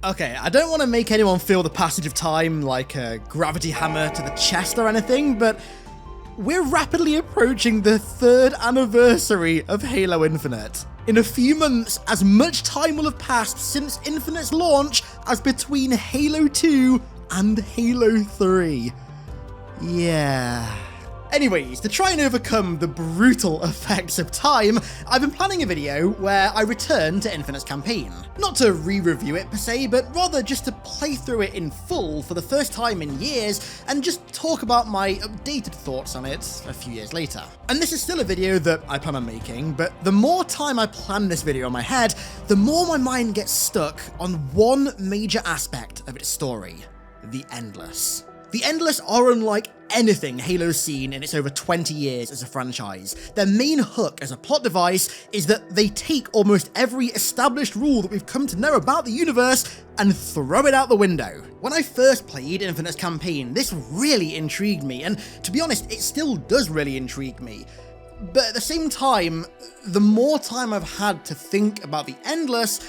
Okay, I don't want to make anyone feel the passage of time like a gravity hammer to the chest or anything, but we're rapidly approaching the 3rd anniversary of Halo Infinite. In a few months, as much time will have passed since Infinite's launch as between Halo 2 and Halo 3. Yeah. Anyways, to try and overcome the brutal effects of time, I've been planning a video where I return to Infinite's campaign. Not to re-review it per se, but rather just to play through it in full for the first time in years and just talk about my updated thoughts on it a few years later. And this is still a video that I plan on making, but the more time I plan this video in my head, the more my mind gets stuck on one major aspect of its story: the Endless. The Endless are unlike anything Halo's seen in its over 20 years as a franchise. Their main hook as a plot device is that they take almost every established rule that we've come to know about the universe and throw it out the window. When I first played Infinite's campaign, this really intrigued me, and to be honest, it still does really intrigue me. But at the same time, the more time I've had to think about the Endless,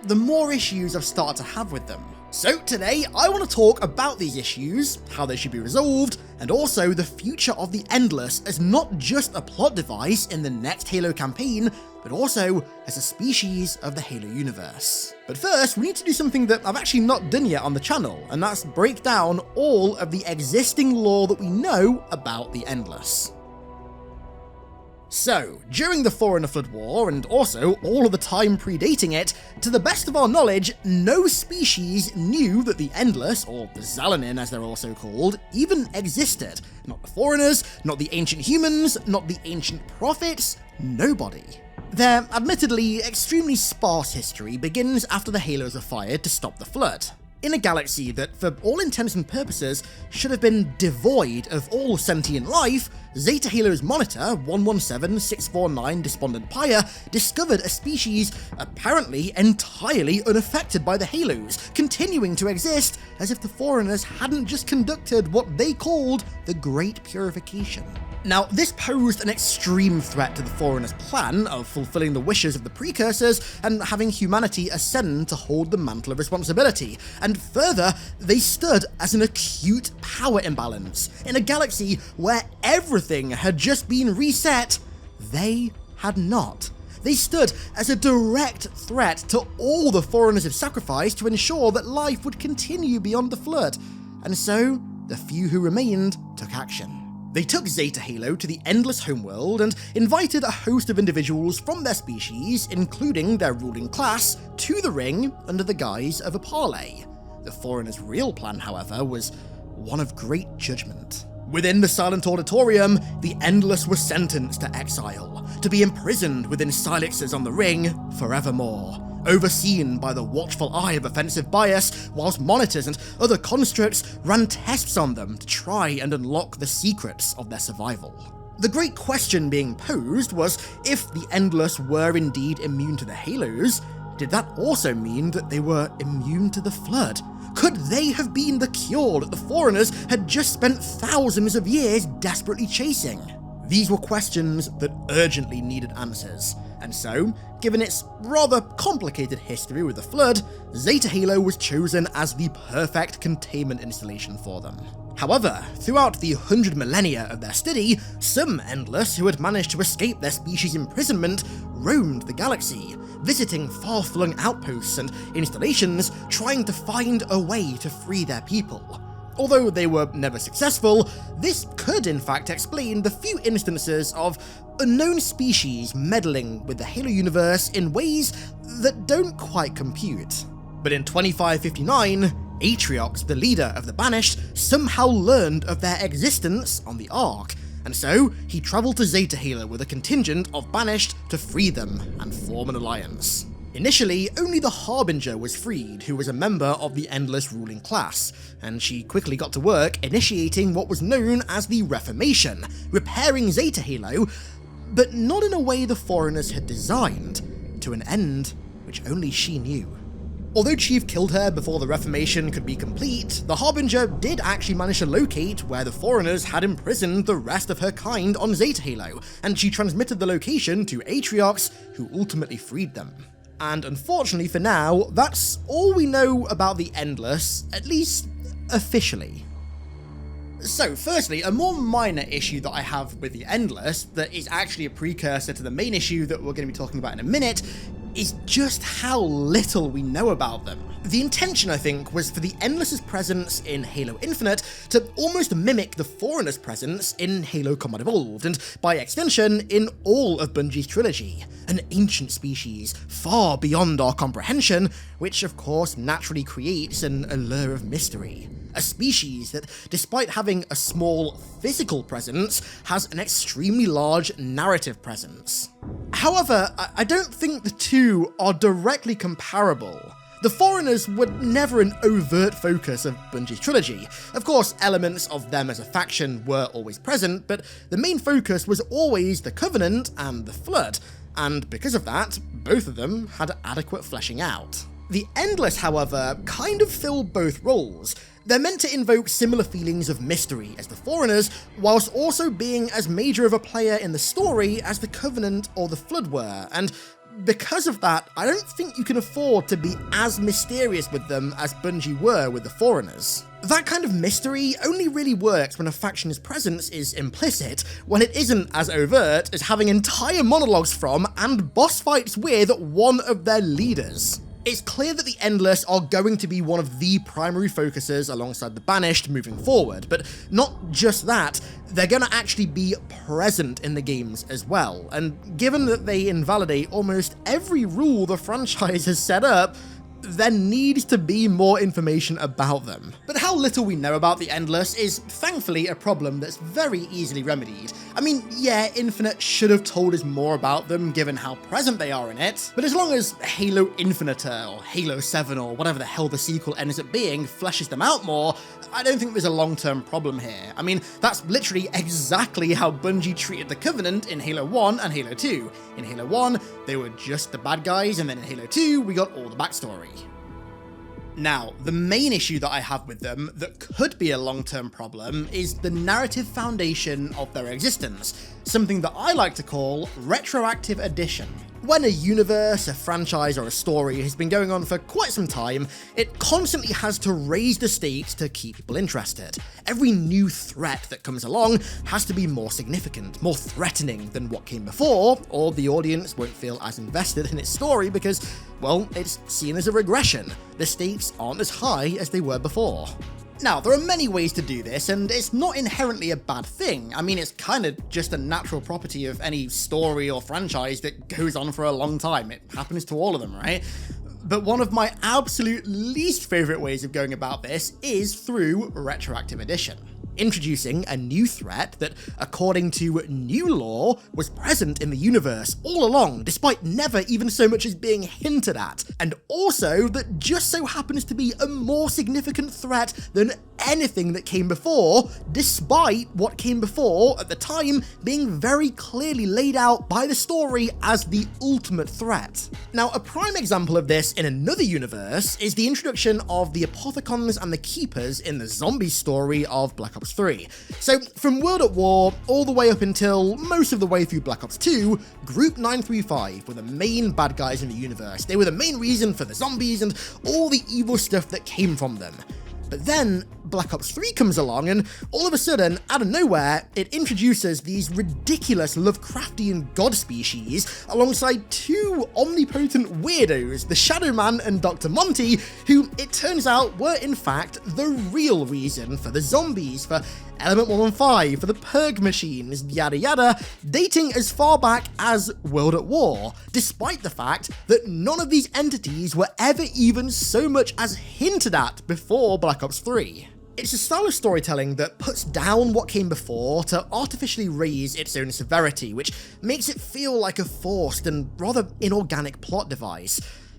the more issues I've started to have with them. So today, I want to talk about these issues, how they should be resolved, and also the future of the Endless as not just a plot device in the next Halo campaign, but also as a species of the Halo universe. But first, we need to do something that I've actually not done yet on the channel, and that's break down all of the existing lore that we know about the Endless. So, during the Forerunner Flood War, and also all of the time predating it, to the best of our knowledge, no species knew that the Endless, or the Zalanin as they're also called, even existed. Not the Foreigners, not the ancient humans, not the ancient prophets, nobody. Their admittedly extremely sparse history begins after the Halos are fired to stop the Flood. In a galaxy that, for all intents and purposes, should have been devoid of all sentient life, Zeta Halo's monitor, 117649 Despondent Pyre, discovered a species apparently entirely unaffected by the Halos, continuing to exist as if the Foreigners hadn't just conducted what they called the Great Purification. Now, this posed an extreme threat to the Foreigners' plan of fulfilling the wishes of the Precursors and having humanity ascend to hold the mantle of responsibility, and further, they stood as an acute power imbalance. In a galaxy where everything had just been reset, they had not. They stood as a direct threat to all the Foreigners have sacrificed to ensure that life would continue beyond the Flood, and so the few who remained took action. They took Zeta Halo to the Endless homeworld and invited a host of individuals from their species, including their ruling class, to the ring under the guise of a parley. The Foreigners' real plan, however, was one of great judgment. Within the Silent Auditorium, the Endless were sentenced to exile, to be imprisoned within Silexes on the ring forevermore, overseen by the watchful eye of offensive bias, whilst monitors and other constructs ran tests on them to try and unlock the secrets of their survival. The great question being posed was, if the Endless were indeed immune to the Halos, did that also mean that they were immune to the Flood? Could they have been the cure that the Foreigners had just spent thousands of years desperately chasing? These were questions that urgently needed answers, and so, given its rather complicated history with the Flood, Zeta Halo was chosen as the perfect containment installation for them. However, throughout the 100 millennia of their study, some Endless who had managed to escape their species' imprisonment roamed the galaxy, visiting far-flung outposts and installations, trying to find a way to free their people. Although they were never successful, this could in fact explain the few instances of unknown species meddling with the Halo universe in ways that don't quite compute. But in 2559, Atriox, the leader of the Banished, somehow learned of their existence on the Ark, and so he travelled to Zeta Halo with a contingent of Banished to free them and form an alliance. Initially, only the Harbinger was freed, who was a member of the Endless ruling class, and she quickly got to work initiating what was known as the Reformation, repairing Zeta Halo, but not in a way the Foreigners had designed, to an end which only she knew. Although Chief killed her before the Reformation could be complete, the Harbinger did actually manage to locate where the Foreigners had imprisoned the rest of her kind on Zeta Halo, and she transmitted the location to Atriox, who ultimately freed them. And unfortunately for now, that's all we know about the Endless, at least officially. So firstly, a more minor issue that I have with the Endless, that is actually a precursor to the main issue that we're going to be talking about in a minute, is just how little we know about them. The intention, I think, was for the Endless's presence in Halo Infinite to almost mimic the Foreigner's presence in Halo Combat Evolved, and by extension, in all of Bungie's trilogy. An ancient species, far beyond our comprehension, which of course naturally creates an allure of mystery. A species that, despite having a small physical presence, has an extremely large narrative presence. However, I don't think the two are directly comparable. The Foreigners were never an overt focus of Bungie's trilogy. Of course, elements of them as a faction were always present, but the main focus was always the Covenant and the Flood, and because of that, both of them had adequate fleshing out. The Endless, however, kind of fill both roles. They're meant to invoke similar feelings of mystery as the Foreigners, whilst also being as major of a player in the story as the Covenant or the Flood were, and because of that, I don't think you can afford to be as mysterious with them as Bungie were with the Foreigners. That kind of mystery only really works when a faction's presence is implicit, when it isn't as overt as having entire monologues from and boss fights with one of their leaders. It's clear that the Endless are going to be one of the primary focuses alongside the Banished moving forward, but not just that, they're going to actually be present in the games as well, and given that they invalidate almost every rule the franchise has set up, there needs to be more information about them. But how little we know about the Endless is thankfully a problem that's very easily remedied. I mean, yeah, Infinite should have told us more about them given how present they are in it, but as long as Halo Infinite or Halo 7 or whatever the hell the sequel ends up being fleshes them out more, I don't think there's a long-term problem here. I mean, that's literally exactly how Bungie treated the Covenant in Halo 1 and Halo 2. In Halo 1, they were just the bad guys, and then in Halo 2, we got all the backstory. Now, the main issue that I have with them that could be a long-term problem is the narrative foundation of their existence, something that I like to call retroactive addition. When a universe, a franchise, or a story has been going on for quite some time, it constantly has to raise the stakes to keep people interested. Every new threat that comes along has to be more significant, more threatening than what came before, or the audience won't feel as invested in its story because, well, it's seen as a regression. The stakes aren't as high as they were before. Now, there are many ways to do this, and it's not inherently a bad thing. I mean, it's kind of just a natural property of any story or franchise that goes on for a long time. It happens to all of them, right? But one of my absolute least favourite ways of going about this is through retroactive addition. Introducing a new threat that, according to new lore, was present in the universe all along, despite never even so much as being hinted at, and also that just so happens to be a more significant threat than anything that came before, despite what came before at the time being very clearly laid out by the story as the ultimate threat. Now, a prime example of this in another universe is the introduction of the Apothicons and the Keepers in the zombie story of Black Ops 3. So, from World at War all the way up until most of the way through Black Ops 2, Group 935 were the main bad guys in the universe. They were the main reason for the zombies and all the evil stuff that came from them. But then Black Ops 3 comes along and all of a sudden, out of nowhere, it introduces these ridiculous Lovecraftian god species alongside two omnipotent weirdos, the Shadow Man and Dr. Monty, who it turns out were in fact the real reason for the zombies, for Element 115, for the Purg machines, yada yada, dating as far back as World at War, despite the fact that none of these entities were ever even so much as hinted at before Black Ops 3. It's a style of storytelling that puts down what came before to artificially raise its own severity, which makes it feel like a forced and rather inorganic plot device.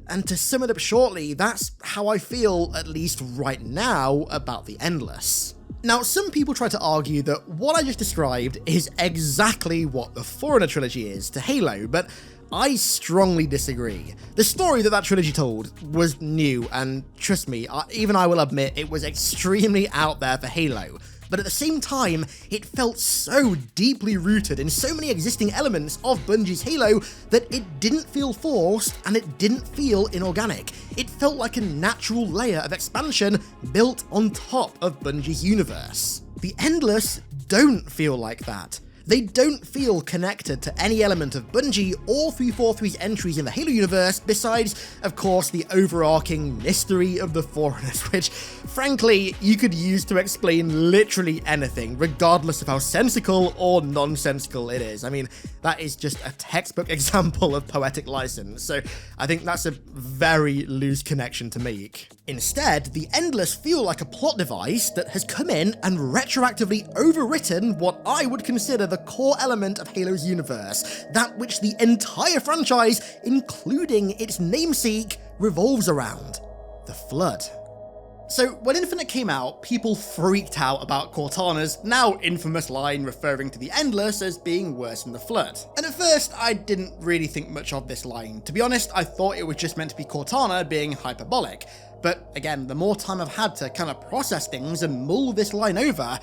And to sum it up shortly, that's how I feel, at least right now, about the Endless. Now, some people try to argue that what I just described is exactly what the Foreigner trilogy is to Halo, but I strongly disagree. The story that trilogy told was new, and trust me, even I will admit it was extremely out there for Halo. but at the same time, it felt so deeply rooted in so many existing elements of Bungie's Halo that it didn't feel forced and it didn't feel inorganic. It felt like a natural layer of expansion built on top of Bungie's universe. The Endless don't feel like that. They don't feel connected to any element of Bungie or 343's entries in the Halo universe, besides, of course, the overarching mystery of the Forerunners, which, frankly, you could use to explain literally anything, regardless of how sensical or nonsensical it is. I mean, that is just a textbook example of poetic license, so I think that's a very loose connection to make. Instead, the Endless feel like a plot device that has come in and retroactively overwritten what I would consider the core element of Halo's universe, that which the entire franchise, including its namesake, revolves around: the Flood. So, when Infinite came out, people freaked out about Cortana's now infamous line referring to the Endless as being worse than the Flood. And at first, I didn't really think much of this line. To be honest, I thought it was just meant to be Cortana being hyperbolic. But again, the more time I've had to kind of process things and mull this line over,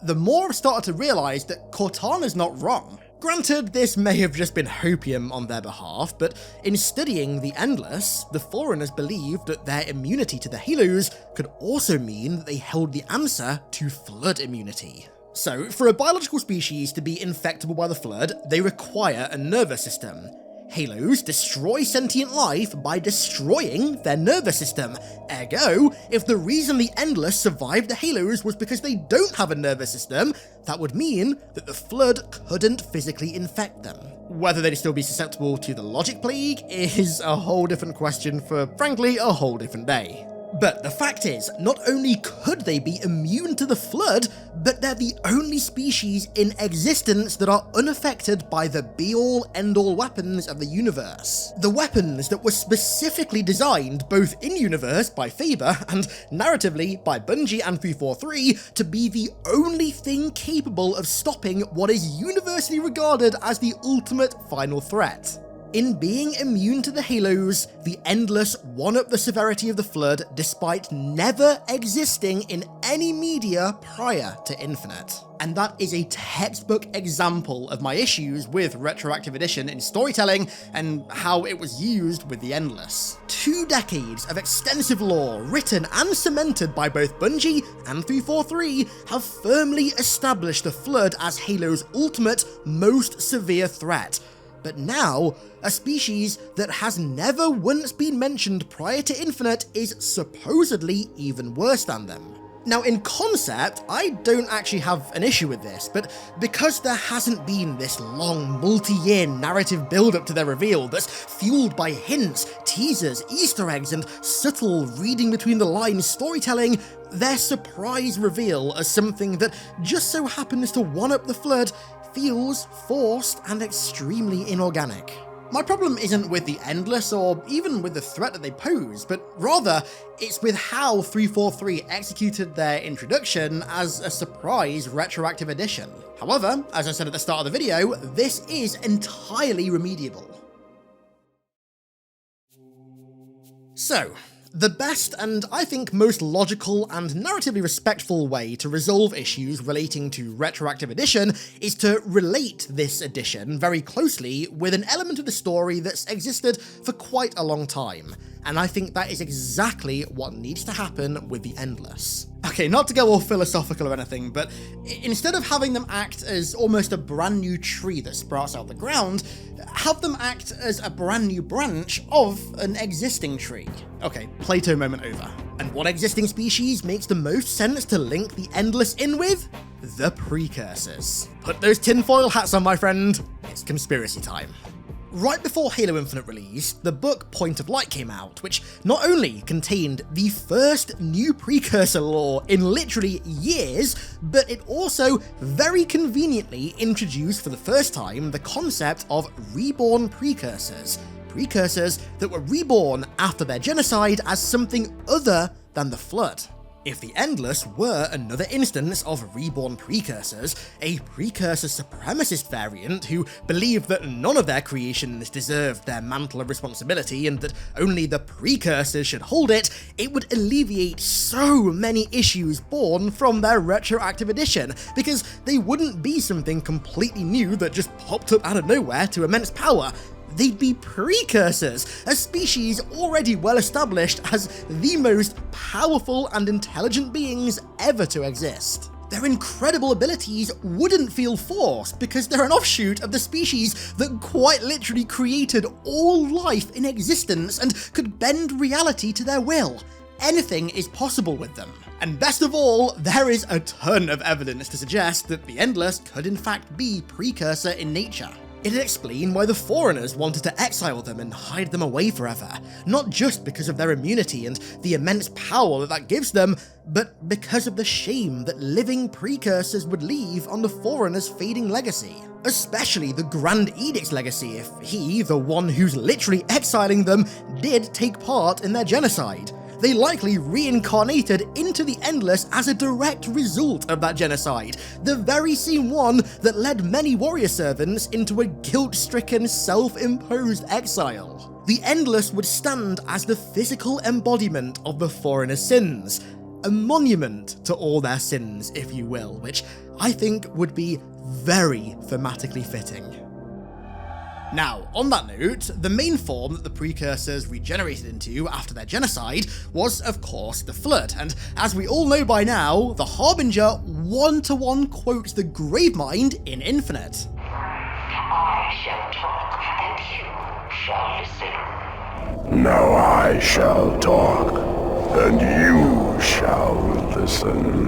the more I've started to realise that Cortana's not wrong. Granted, this may have just been hopium on their behalf, but in studying the Endless, the Forerunners believed that their immunity to the Halos could also mean that they held the answer to Flood immunity. So, for a biological species to be infectable by the Flood, they require a nervous system. Halos destroy sentient life by destroying their nervous system. Ergo, if the reason the Endless survived the Halos was because they don't have a nervous system, that would mean that the Flood couldn't physically infect them. Whether they'd still be susceptible to the Logic Plague is a whole different question for, frankly, a whole different day. But the fact is, not only could they be immune to the Flood, but they're the only species in existence that are unaffected by the be-all, end-all weapons of the universe. The weapons that were specifically designed both in-universe by Faber and narratively by Bungie and 343 to be the only thing capable of stopping what is universally regarded as the ultimate final threat. In being immune to the Halos, the Endless one-up the severity of the Flood despite never existing in any media prior to Infinite. And that is a textbook example of my issues with Retroactive Edition in storytelling and how it was used with the Endless. 2 decades of extensive lore written and cemented by both Bungie and 343 have firmly established the Flood as Halo's ultimate, most severe threat. But now, a species that has never once been mentioned prior to Infinite is supposedly even worse than them. Now, in concept, I don't actually have an issue with this, but because there hasn't been this long, multi-year narrative build-up to their reveal that's fueled by hints, teasers, Easter eggs, and subtle reading between the lines storytelling, their surprise reveal as something that just so happens to one-up the Flood feels forced and extremely inorganic. My problem isn't with the Endless or even with the threat that they pose, but rather it's with how 343 executed their introduction as a surprise retroactive edition. However, as I said at the start of the video, this is entirely remediable. So, the best and I think most logical and narratively respectful way to resolve issues relating to Retroactive Edition is to relate this edition very closely with an element of the story that's existed for quite a long time, and I think that is exactly what needs to happen with the Endless. Okay, not to go all philosophical or anything, but instead of having them act as almost a brand new tree that sprouts out the ground, have them act as a brand new branch of an existing tree. Okay, Plato moment over. And what existing species makes the most sense to link the Endless in with? The Precursors. Put those tinfoil hats on, my friend. It's conspiracy time. Right before Halo Infinite released, the book Point of Light came out, which not only contained the first new precursor lore in literally years, but it also very conveniently introduced for the first time the concept of reborn precursors. Precursors that were reborn after their genocide as something other than the Flood. If the Endless were another instance of reborn precursors, a precursor supremacist variant who believed that none of their creations deserved their mantle of responsibility and that only the precursors should hold it, it would alleviate so many issues born from their retroactive addition, because they wouldn't be something completely new that just popped up out of nowhere to immense power. They'd be precursors, a species already well established as the most powerful and intelligent beings ever to exist. Their incredible abilities wouldn't feel forced because they're an offshoot of the species that quite literally created all life in existence and could bend reality to their will. Anything is possible with them. And best of all, there is a ton of evidence to suggest that the Endless could in fact be precursor in nature. It'd explain why the Foreigners wanted to exile them and hide them away forever, not just because of their immunity and the immense power that gives them, but because of the shame that living precursors would leave on the Foreigners' fading legacy. Especially the Grand Edict's legacy if he, the one who's literally exiling them, did take part in their genocide. They likely reincarnated into the Endless as a direct result of that genocide, the very same one that led many warrior servants into a guilt-stricken, self-imposed exile. The Endless would stand as the physical embodiment of the Foreigner's sins, a monument to all their sins, if you will, which I think would be very thematically fitting. Now, on that note, the main form that the precursors regenerated into after their genocide was, of course, the Flood, and as we all know by now, the Harbinger one-to-one quotes the Gravemind in Infinite. I shall talk, and you shall listen. Now I shall talk, and you shall listen.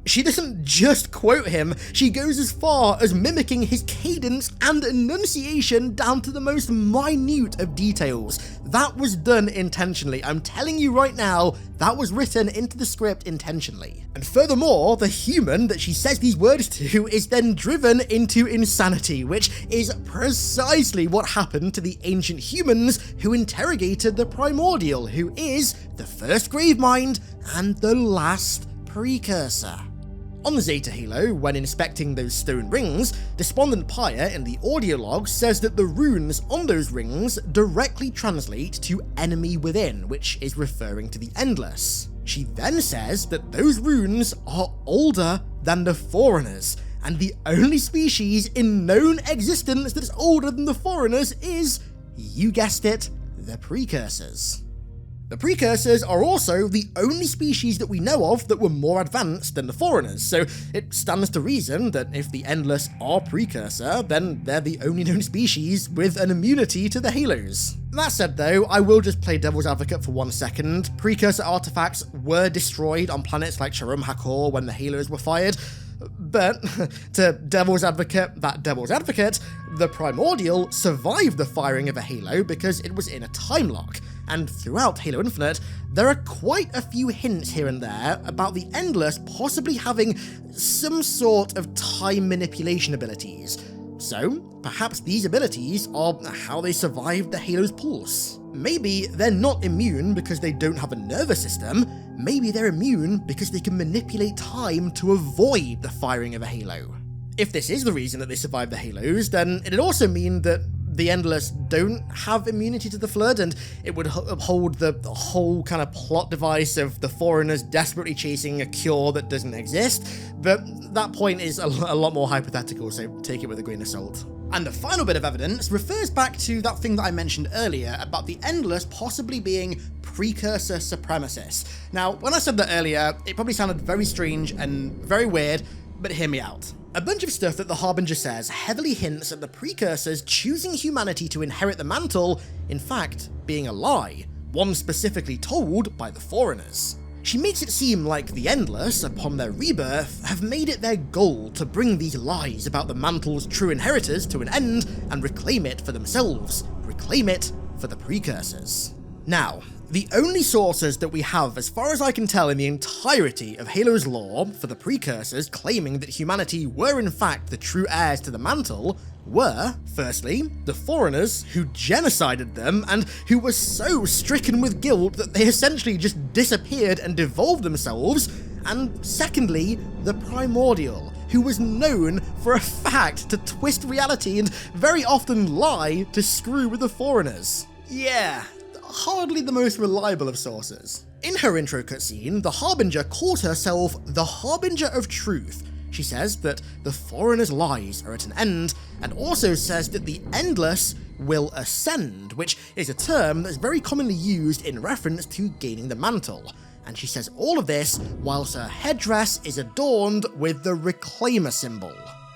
She doesn't just quote him, she goes as far as mimicking his cadence and enunciation down to the most minute of details. That was done intentionally. I'm telling you right now, that was written into the script intentionally. And furthermore, the human that she says these words to is then driven into insanity, which is precisely what happened to the ancient humans who interrogated the Primordial, who is the first Gravemind and the last precursor. On the Zeta Halo, when inspecting those stone rings, Despondent Pyre in the audio log says that the runes on those rings directly translate to enemy within, which is referring to the Endless. She then says that those runes are older than the Foreigners, and the only species in known existence that's older than the Foreigners is, you guessed it, the Precursors. The Precursors are also the only species that we know of that were more advanced than the Foreigners, so it stands to reason that if the Endless are Precursor, then they're the only known species with an immunity to the Halos. That said though, I will just play devil's advocate for 1 second. Precursor artifacts were destroyed on planets like Sharum Hakor when the Halos were fired, but to devil's advocate, the Primordial survived the firing of a Halo because it was in a time lock. And throughout Halo Infinite, there are quite a few hints here and there about the Endless possibly having some sort of time manipulation abilities. So, perhaps these abilities are how they survived the Halo's pulse. Maybe they're not immune because they don't have a nervous system, maybe they're immune because they can manipulate time to avoid the firing of a Halo. If this is the reason that they survived the Halos, then it'd also mean that the Endless don't have immunity to the Flood, and it would uphold the whole kind of plot device of the Foreigners desperately chasing a cure that doesn't exist, but that point is a lot more hypothetical, so take it with a grain of salt. And the final bit of evidence refers back to that thing that I mentioned earlier about the Endless possibly being precursor supremacists. Now, when I said that earlier, it probably sounded very strange and very weird, but hear me out. A bunch of stuff that the Harbinger says heavily hints at the Precursors choosing humanity to inherit the mantle, in fact, being a lie, one specifically told by the Foreigners. She makes it seem like the Endless, upon their rebirth, have made it their goal to bring these lies about the mantle's true inheritors to an end and reclaim it for themselves, reclaim it for the Precursors. Now, The only sources that we have, as far as I can tell, in the entirety of Halo's lore for the precursors claiming that humanity were in fact the true heirs to the mantle were, firstly, the foreigners who genocided them and who were so stricken with guilt that they essentially just disappeared and devolved themselves, and secondly, the primordial, who was known for a fact to twist reality and very often lie to screw with the foreigners. Yeah, hardly the most reliable of sources. In her intro cutscene, the Harbinger calls herself the Harbinger of Truth. She says that the foreigners' lies are at an end, and also says that the Endless will ascend, which is a term that's very commonly used in reference to gaining the mantle. And she says all of this whilst her headdress is adorned with the Reclaimer symbol.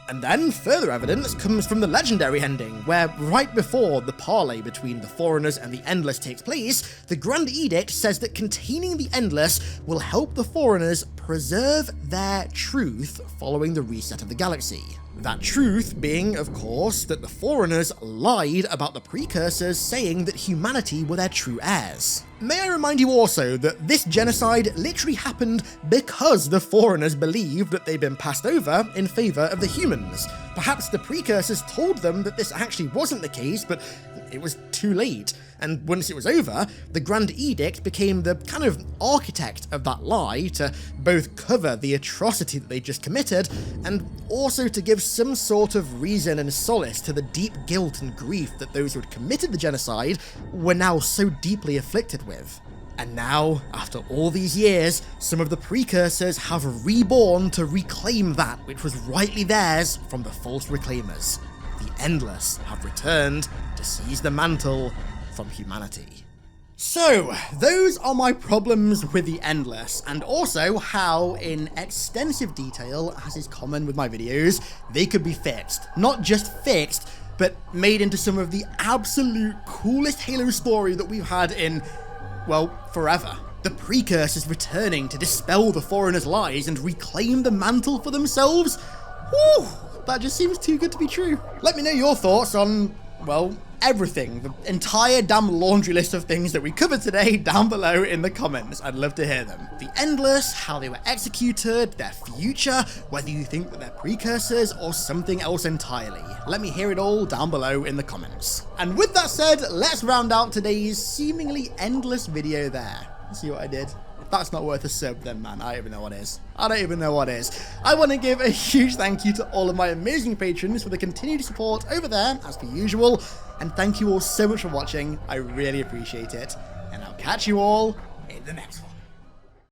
And then further evidence comes from the legendary ending, where right before the parley between the foreigners and the Endless takes place, the Grand Edict says that containing the Endless will help the foreigners preserve their truth following the reset of the galaxy. That truth being, of course, that the foreigners lied about the precursors saying that humanity were their true heirs. May I remind you also that this genocide literally happened because the foreigners believed that they'd been passed over in favour of the humans. Perhaps the precursors told them that this actually wasn't the case, but it was too late. And once it was over, the Grand Edict became the kind of architect of that lie to both cover the atrocity that they just committed, and also to give some sort of reason and solace to the deep guilt and grief that those who had committed the genocide were now so deeply afflicted with. And now, after all these years, some of the precursors have reborn to reclaim that which was rightly theirs from the false reclaimers. The Endless have returned to seize the mantle from humanity. So, those are my problems with the Endless, and also how, in extensive detail, as is common with my videos, they could be fixed. Not just fixed, but made into some of the absolute coolest Halo story that we've had in, well, forever. The precursors returning to dispel the foreigners' lies and reclaim the mantle for themselves? Whew, that just seems too good to be true. Let me know your thoughts on, well, everything, the entire damn laundry list of things that we covered today down below in the comments. I'd love to hear them. The Endless, how they were executed, their future, whether you think that they're precursors or something else entirely. Let me hear it all down below in the comments. And with that said, let's round out today's seemingly endless video there. See what I did? If that's not worth a sub, then man, I don't even know what is. I don't even know what is. I want to give a huge thank you to all of my amazing patrons for the continued support over there, as per usual, and thank you all so much for watching. I really appreciate it, and I'll catch you all in the next one.